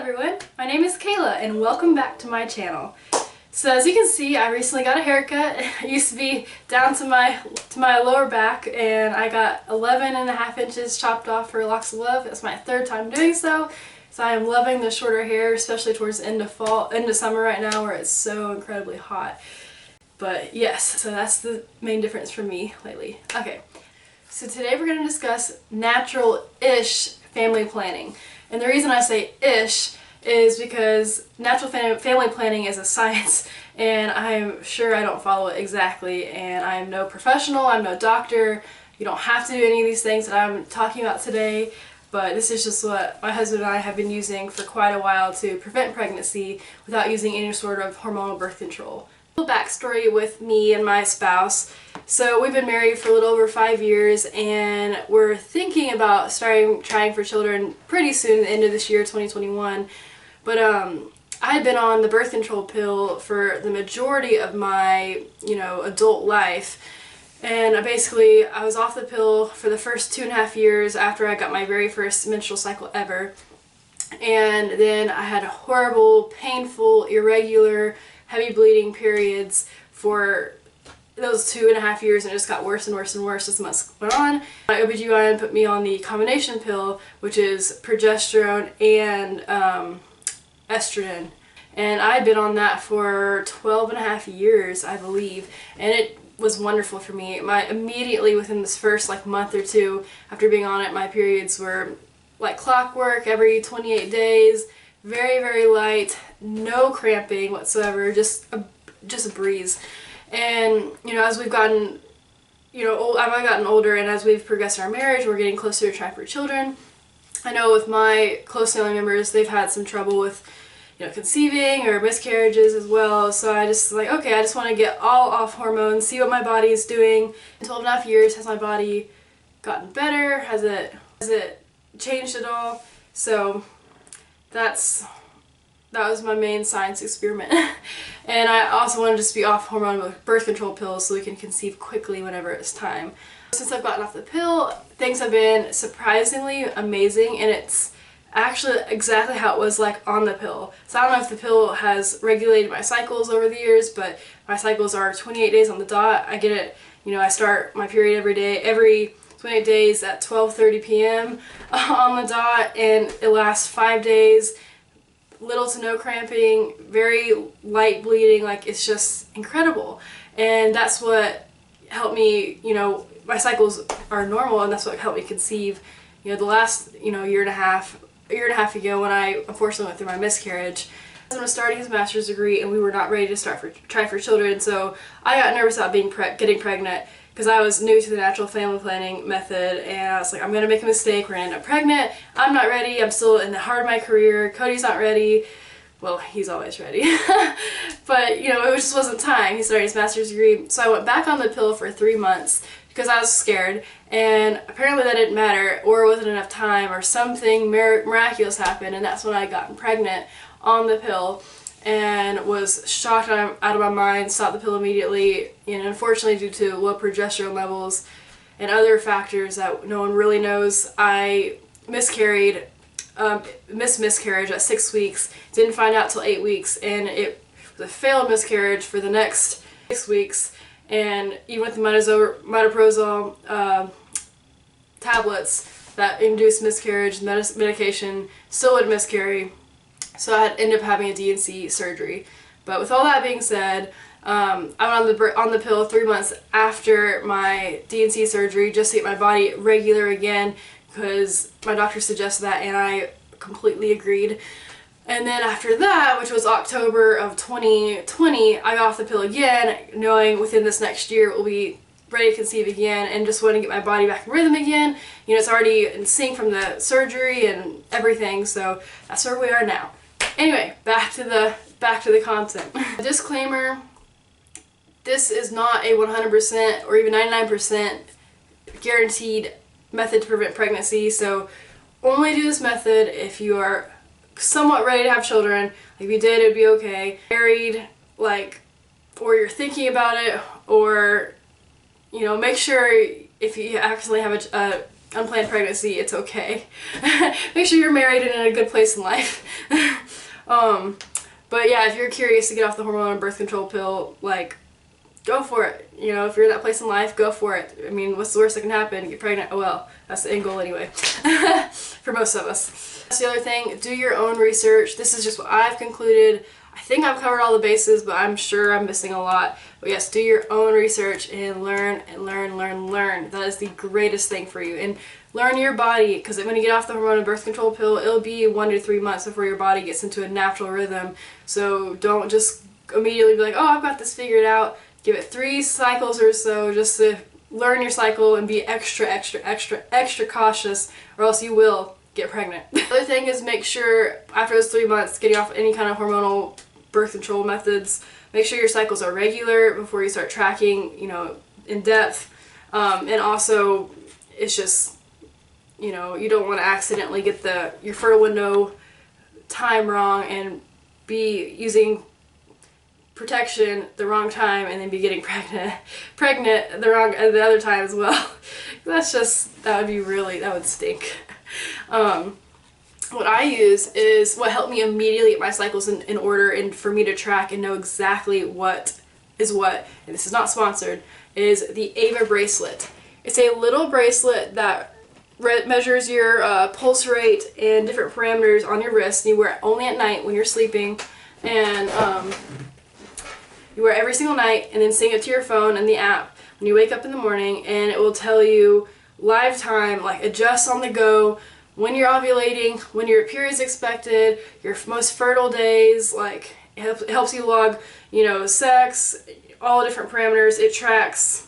everyone, my name is Kayla and welcome back to my channel. So as you can see, I recently got a haircut. It used to be down to my lower back, and I got 11.5 inches chopped off for locks of love. It's my third time doing so. So I am loving the shorter hair, especially towards the end of summer right now where it's so incredibly hot. But yes, so that's the main difference for me lately. Okay, so today we're going to discuss natural-ish family planning. And the reason I say ish is because natural family planning is a science, and I'm sure I don't follow it exactly, and I am no professional, I'm no doctor. You don't have to do any of these things that I'm talking about today, but this is just what my husband and I have been using for quite a while to prevent pregnancy without using any sort of hormonal birth control. A little backstory with me and my spouse. So we've been married for a little over 5 years, and we're thinking about trying for children pretty soon, the end of this year, 2021. But I had been on the birth control pill for the majority of my, adult life. And I was off the pill for the first 2.5 years after I got my very first menstrual cycle ever. And then I had horrible, painful, irregular, heavy bleeding periods for those 2.5 years, and it just got worse and worse and worse as months went on. My OBGYN put me on the combination pill, which is progesterone and estrogen. And I'd been on that for 12.5 years, I believe, and it was wonderful for me. Immediately within this first month or two after being on it, my periods were like clockwork every 28 days, very, very light, no cramping whatsoever, just a breeze. And as we've gotten I've gotten older, and as we've progressed in our marriage, we're getting closer to trying for children. I know with my close family members, they've had some trouble with conceiving or miscarriages as well. So I just okay, I just want to get all off hormones, see what my body is doing. In 12.5 years, has my body gotten better? Has it changed at all? So that was my main science experiment. And I also wanted to just be off hormonal birth control pills so we can conceive quickly whenever it's time. Since I've gotten off the pill, things have been surprisingly amazing, and it's actually exactly how it was like on the pill. So I don't know if the pill has regulated my cycles over the years, but my cycles are 28 days on the dot. I get it, I start my period every 28 days at 12:30 p.m. on the dot, and it lasts 5 days. Little to no cramping, very light bleeding, it's just incredible. And that's what helped me, my cycles are normal, and that's what helped me conceive. The last, year and a half ago, when I unfortunately went through my miscarriage, my husband was starting his master's degree, and we were not ready to try for children, so I got nervous about getting pregnant, because I was new to the natural family planning method, and I was like, I'm going to make a mistake, we're going to end up pregnant, I'm not ready, I'm still in the heart of my career, Cody's not ready. Well, he's always ready. But, it just wasn't time. He started his master's degree, so I went back on the pill for 3 months because I was scared, and apparently that didn't matter, or wasn't enough time, or something miraculous happened, and that's when I got pregnant on the pill. And was shocked out of my mind, stopped the pill immediately, and unfortunately due to low progesterone levels and other factors that no one really knows, I miscarried, miscarriage at 6 weeks, didn't find out till 8 weeks, and it was a failed miscarriage for the next 6 weeks, and even with the mitoprolol tablets that induced miscarriage, medication, still would miscarry. So I ended up having a D&C surgery. But with all that being said, I went on the pill 3 months after my D&C surgery just to get my body regular again, because my doctor suggested that, and I completely agreed. And then after that, which was October of 2020, I got off the pill again, knowing within this next year it will be ready to conceive again, and just wanting to get my body back in rhythm again. It's already in sync from the surgery and everything, so that's where we are now. Anyway, back to the content. Disclaimer, this is not a 100% or even 99% guaranteed method to prevent pregnancy, so only do this method if you are somewhat ready to have children. If you did, it would be okay. Married, or you're thinking about it, or make sure if you actually have unplanned pregnancy, it's okay. Make sure you're married and in a good place in life. But yeah, if you're curious to get off the hormone and birth control pill, like, go for it. You know, if you're in that place in life, go for it. I mean, what's the worst that can happen? Get pregnant. Oh well, that's the end goal anyway. For most of us. That's the other thing. Do your own research. This is just what I've concluded. I think I've covered all the bases, but I'm sure I'm missing a lot. But yes, do your own research and learn and learn, learn, learn. That is the greatest thing for you. And learn your body, because when you get off the hormone and birth control pill, it'll be 1 to 3 months before your body gets into a natural rhythm. So don't just immediately be like, oh, I've got this figured out. Give it 3 cycles or so just to learn your cycle and be extra, extra, extra, extra cautious, or else you will get pregnant. The other thing is, make sure after those 3 months, getting off any kind of hormonal birth control methods, make sure your cycles are regular before you start tracking, you know, in depth. And also, it's just, you know, you don't want to accidentally get your fertile window time wrong and be using protection the wrong time and then be getting pregnant the other time as well. That's just, that would stink. What I use is what helped me immediately get my cycles in order and for me to track and know exactly what is what, and this is not sponsored, is the Ava bracelet. It's a little bracelet that measures your pulse rate and different parameters on your wrist. You wear it only at night when you're sleeping, and you wear it every single night, and then sync it to your phone and the app when you wake up in the morning, and it will tell you live time, like adjust on the go, when you're ovulating, when your period's expected, your most fertile days, like it helps you log, you know, sex, all the different parameters. It tracks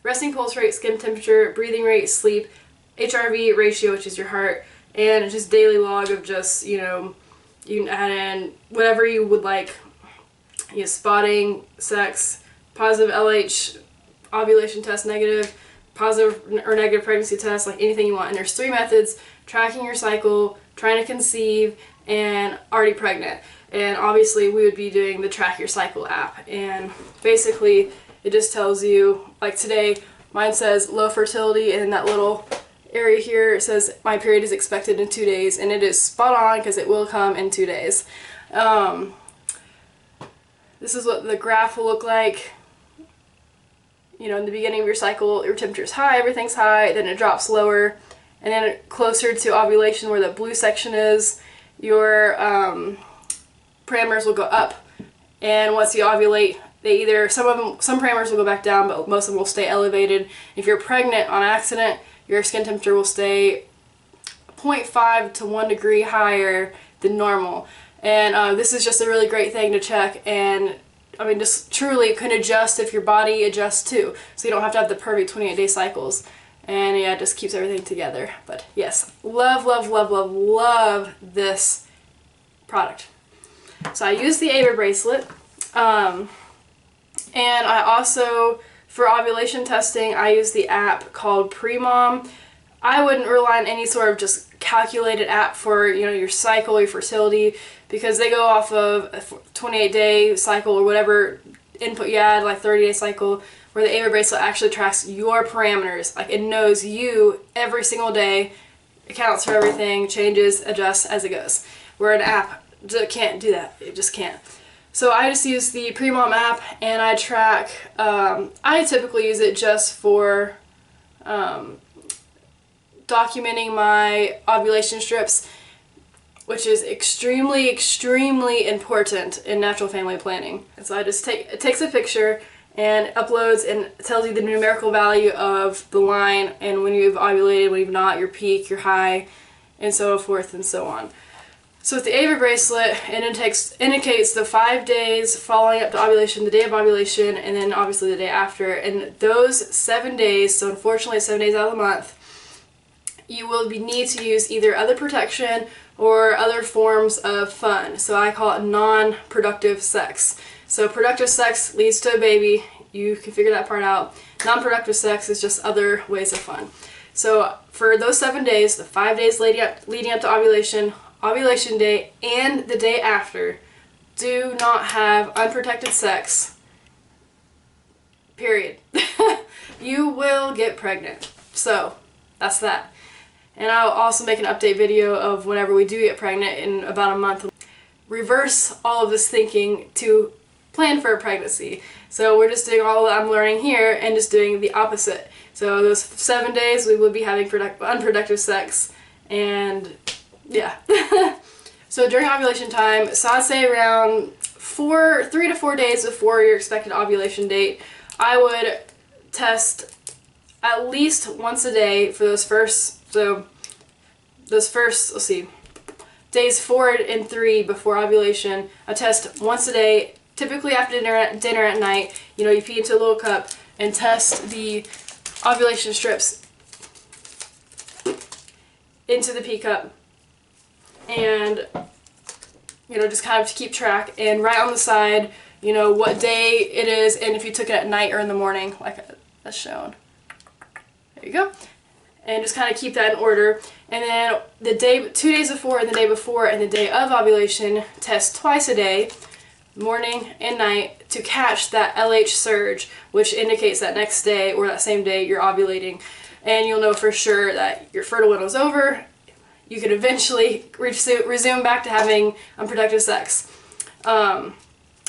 resting pulse rate, skin temperature, breathing rate, sleep, HRV ratio, which is your heart, and just daily log of just, you know, you can add in whatever you would like, you know, spotting, sex, positive LH, ovulation test negative, positive or negative pregnancy test, like anything you want. And there's 3 methods: tracking your cycle, trying to conceive, and already pregnant. And obviously we would be doing the Track Your Cycle app. And basically it just tells you, like today, mine says low fertility, and in that little area here it says my period is expected in 2 days, and it is spot on because it will come in 2 days. This is what the graph will look like. You know, in the beginning of your cycle, your temperature is high, everything's high, then it drops lower, and then closer to ovulation, where the blue section is, your parameters will go up. And once you ovulate, they either, some parameters will go back down, but most of them will stay elevated. If you're pregnant on accident, your skin temperature will stay 0.5 to 1 degree higher than normal. And this is just a really great thing to check, and I mean, just truly can adjust if your body adjusts too. So you don't have to have the perfect 28-day cycles. And yeah, it just keeps everything together. But yes, love, love, love, love, love this product. So I use the Ava bracelet. And I also, for ovulation testing, I use the app called Premom. I wouldn't rely on any sort of just calculated app for, you know, your cycle, your fertility, because they go off of a 28-day cycle or whatever input you add, like 30-day cycle, where the Ava bracelet actually tracks your parameters. Like, it knows you every single day, accounts for everything, changes, adjusts as it goes. Where an app can't do that. It just can't. So I just use the Premom app, and I track, I typically use it just for documenting my ovulation strips, which is extremely, extremely important in natural family planning. And so I just it takes a picture and uploads and tells you the numerical value of the line, and when you've ovulated, when you've not, your peak, your high, and so forth and so on. So with the Ava bracelet, it indicates the 5 days following up to ovulation, the day of ovulation, and then obviously the day after. And those 7 days, so unfortunately 7 days out of the month, you will need to use either other protection or other forms of fun. So I call it non-productive sex. So productive sex leads to a baby. You can figure that part out. Non-productive sex is just other ways of fun. So for those 7 days, the 5 days leading up to ovulation, ovulation day, and the day after, do not have unprotected sex. Period. you will get pregnant. So that's that. And I'll also make an update video of whenever we do get pregnant in about a month. Reverse all of this thinking to plan for a pregnancy. So we're just doing all that I'm learning here and just doing the opposite. So those 7 days we would be having unproductive sex, and yeah. So during ovulation time, so I'd say around 3 to 4 days before your expected ovulation date, I would test at least once a day for those first, let's see, days 4 and 3 before ovulation. I test once a day, typically after dinner at night. You know, you pee into a little cup and test the ovulation strips into the pee cup, and you know, just kind of to keep track, and write on the side, you know, what day it is, and if you took it at night or in the morning, like that's shown. There you go. And just kind of keep that in order. And then the day, 2 days before and the day before and the day of ovulation, test twice a day, morning and night, to catch that LH surge, which indicates that next day or that same day you're ovulating. And you'll know for sure that your fertile window's over. You can eventually resume back to having unproductive sex. And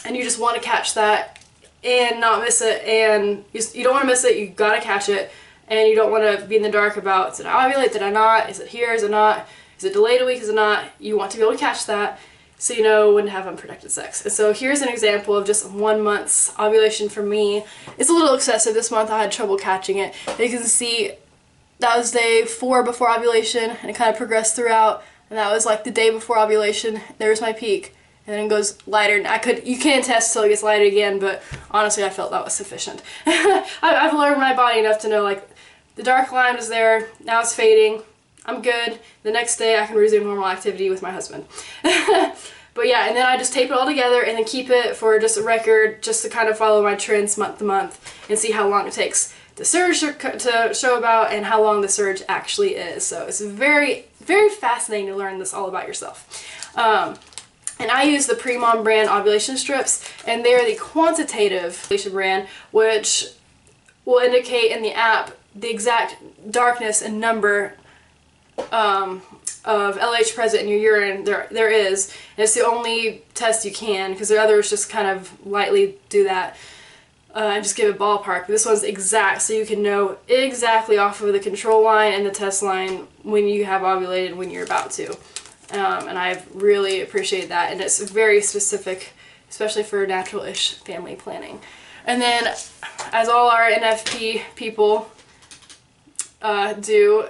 you just want to catch that and not miss it. And you don't want to miss it, you gotta catch it. And you don't want to be in the dark about, did I ovulate, did I not, is it here, is it not, is it delayed a week, is it not? You want to be able to catch that so you know when to have unprotected sex. And so here's an example of just 1 month's ovulation for me. It's a little excessive this month, I had trouble catching it. You can see that was day 4 before ovulation, and it kind of progressed throughout, and that was like the day before ovulation. There's my peak, and then it goes lighter, and you can't test till it gets lighter again, but honestly I felt that was sufficient. I've learned my body enough to know, like, the dark line was there, now it's fading, I'm good. The next day I can resume normal activity with my husband. But yeah, and then I just tape it all together and then keep it for just a record, just to kind of follow my trends month to month and see how long it takes the surge to show about and how long the surge actually is. So it's very, very fascinating to learn this all about yourself. And I use the Premom brand ovulation strips, and they're the quantitative ovulation brand, which will indicate in the app the exact darkness and number of LH present in your urine there is. And it's the only test you can, because the others just kind of lightly do that and just give a ballpark. But this one's exact, so you can know exactly off of the control line and the test line when you have ovulated, when you're about to. And I really appreciate that, and it's very specific, especially for natural-ish family planning. And then, as all our NFP people do,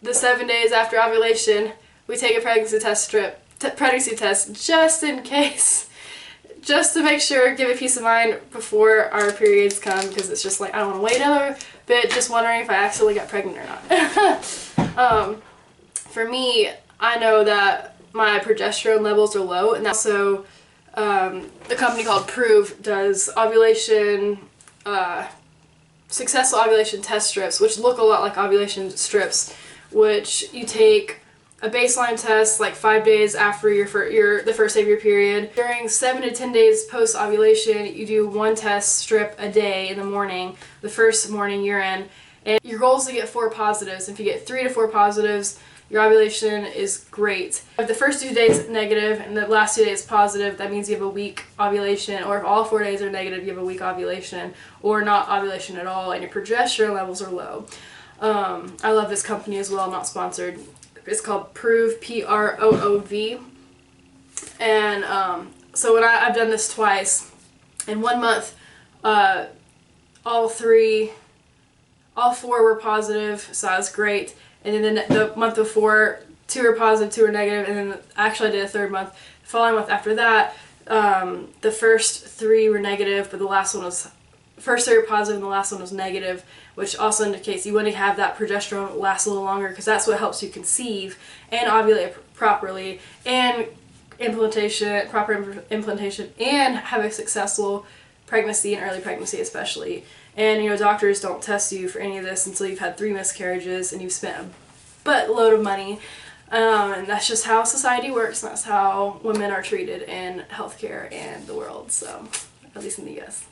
the 7 days after ovulation, we take a pregnancy test just in case, just to make sure, give it peace of mind before our periods come, because it's just like, I don't want to wait another bit, just wondering if I accidentally got pregnant or not. For me, I know that my progesterone levels are low, and also the company called Prove does ovulation, successful ovulation test strips, which look a lot like ovulation strips, which you take a baseline test like 5 days after the first day of your period. During 7 to 10 days post ovulation, you do 1 test strip a day in the morning, the first morning urine, and your goal is to get 4 positives. If you get 3 to 4 positives, your ovulation is great. If the first 2 days negative and the last 2 days positive, that means you have a weak ovulation. Or if all 4 days are negative, you have a weak ovulation, or not ovulation at all, and your progesterone levels are low. I love this company as well, not sponsored. It's called Prove, P-R-O-O-V. And so when I've done this twice, in 1 month, all 4 were positive, so that was great. And then the month before, 2 were positive, 2 were negative, and then actually I did a 3rd month. The following month after that, the first 3 were negative, but the last one was, first 3 were positive and the last one was negative, which also indicates you want to have that progesterone last a little longer, because that's what helps you conceive and ovulate properly, and proper implantation, and have a successful pregnancy and early pregnancy especially. And you know, doctors don't test you for any of this until you've had 3 miscarriages and you've spent a buttload of money. And that's just how society works, and that's how women are treated in healthcare and the world, so at least in the US.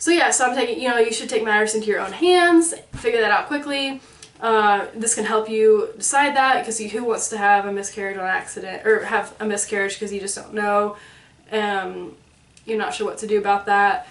So yeah, so I'm taking, you should take matters into your own hands, figure that out quickly. This can help you decide that, because who wants to have a miscarriage on accident, or have a miscarriage because you just don't know, you're not sure what to do about that,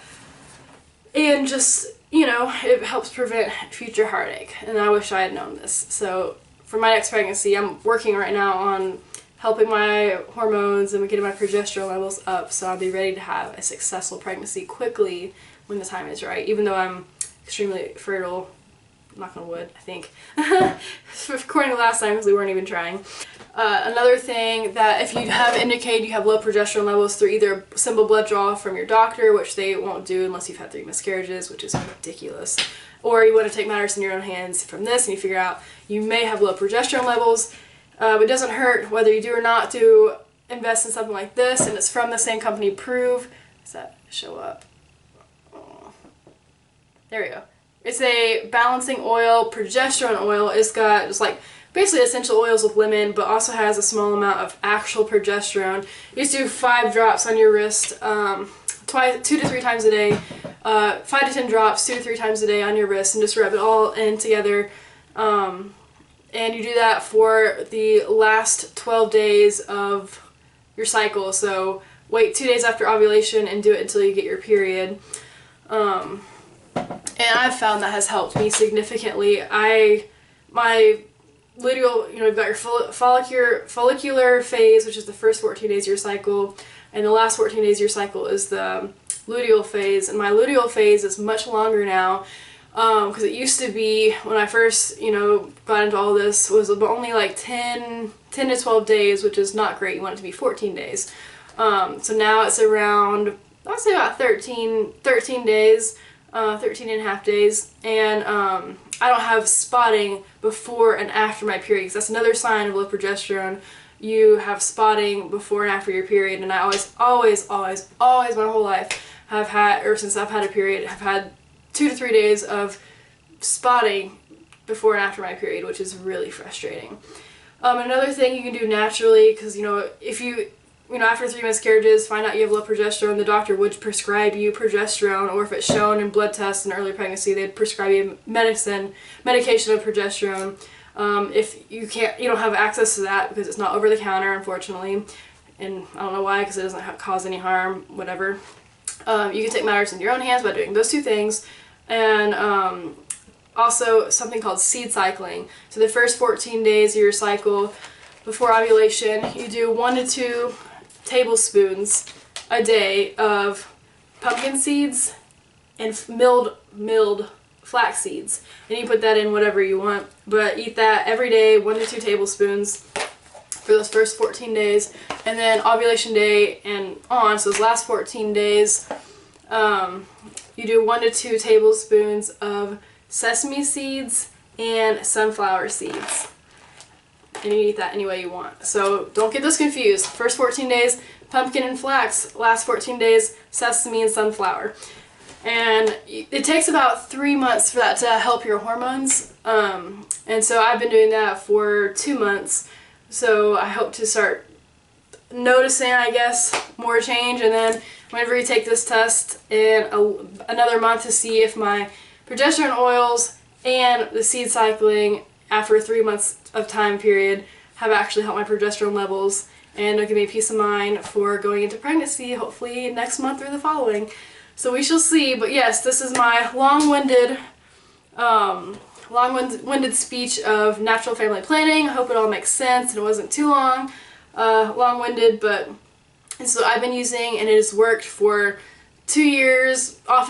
and just, it helps prevent future heartache, and I wish I had known this. So for my next pregnancy, I'm working right now on helping my hormones and getting my progesterone levels up, so I'll be ready to have a successful pregnancy quickly when the time is right, even though I'm extremely fertile. Knock on wood, I think. According to last time, because we weren't even trying. Another thing, that if you have indicated you have low progesterone levels through either a simple blood draw from your doctor, which they won't do unless you've had 3 miscarriages, which is ridiculous, or you want to take matters in your own hands from this and you figure out you may have low progesterone levels, it doesn't hurt whether you do or not to invest in something like this, and it's from the same company, Prove. Does that show up? Oh. There we go. It's a balancing oil, progesterone oil. It's got just like basically essential oils with lemon, but also has a small amount of actual progesterone. You just do 5 drops on your wrist, 2 to 3 times a day, 5 to 10 drops, 2 to 3 times a day on your wrist, and just rub it all in together. And you do that for the last 12 days of your cycle. So wait 2 days after ovulation and do it until you get your period. And I've found that has helped me significantly. My luteal, you've got your follicular phase, which is the first 14 days of your cycle, and the last 14 days of your cycle is the luteal phase. And my luteal phase is much longer now, because it used to be, when I first, got into all this, was only like 10 to 12 days, which is not great. You want it to be 14 days. So now it's around, I'd say about 13 days. 13 and a half days, and I don't have spotting before and after my period, because that's another sign of low progesterone. You have spotting before and after your period, and I always my whole life have had, or since I've had a period, have had 2 to 3 days of spotting before and after my period, which is really frustrating. Another thing you can do naturally, because if you after 3 miscarriages, find out you have low progesterone, the doctor would prescribe you progesterone, or if it's shown in blood tests in early pregnancy, they'd prescribe you medication of progesterone. If you don't have access to that because it's not over the counter, unfortunately, and I don't know why, because it doesn't cause any harm, whatever. You can take matters in your own hands by doing those 2 things, and also something called seed cycling. So the first 14 days of your cycle before ovulation, you do 1 to 2 tablespoons a day of pumpkin seeds and milled flax seeds, and you put that in whatever you want, but eat that every day, 1 to 2 tablespoons for those first 14 days, and then ovulation day and on, so those last 14 days, you do 1 to 2 tablespoons of sesame seeds and sunflower seeds. And you eat that any way you want. So don't get this confused. First 14 days, pumpkin and flax. Last 14 days, sesame and sunflower. And it takes about 3 months for that to help your hormones. And so I've been doing that for 2 months. So I hope to start noticing, I guess, more change. And then whenever you take this test in another month to see if my progesterone oils and the seed cycling after 3 months of time period have actually helped my progesterone levels, and it'll give me peace of mind for going into pregnancy, hopefully next month or the following. So we shall see. But yes, this is my long-winded speech of natural family planning. I hope it all makes sense and it wasn't too long-winded, but and so I've been using, and it has worked for 2 years off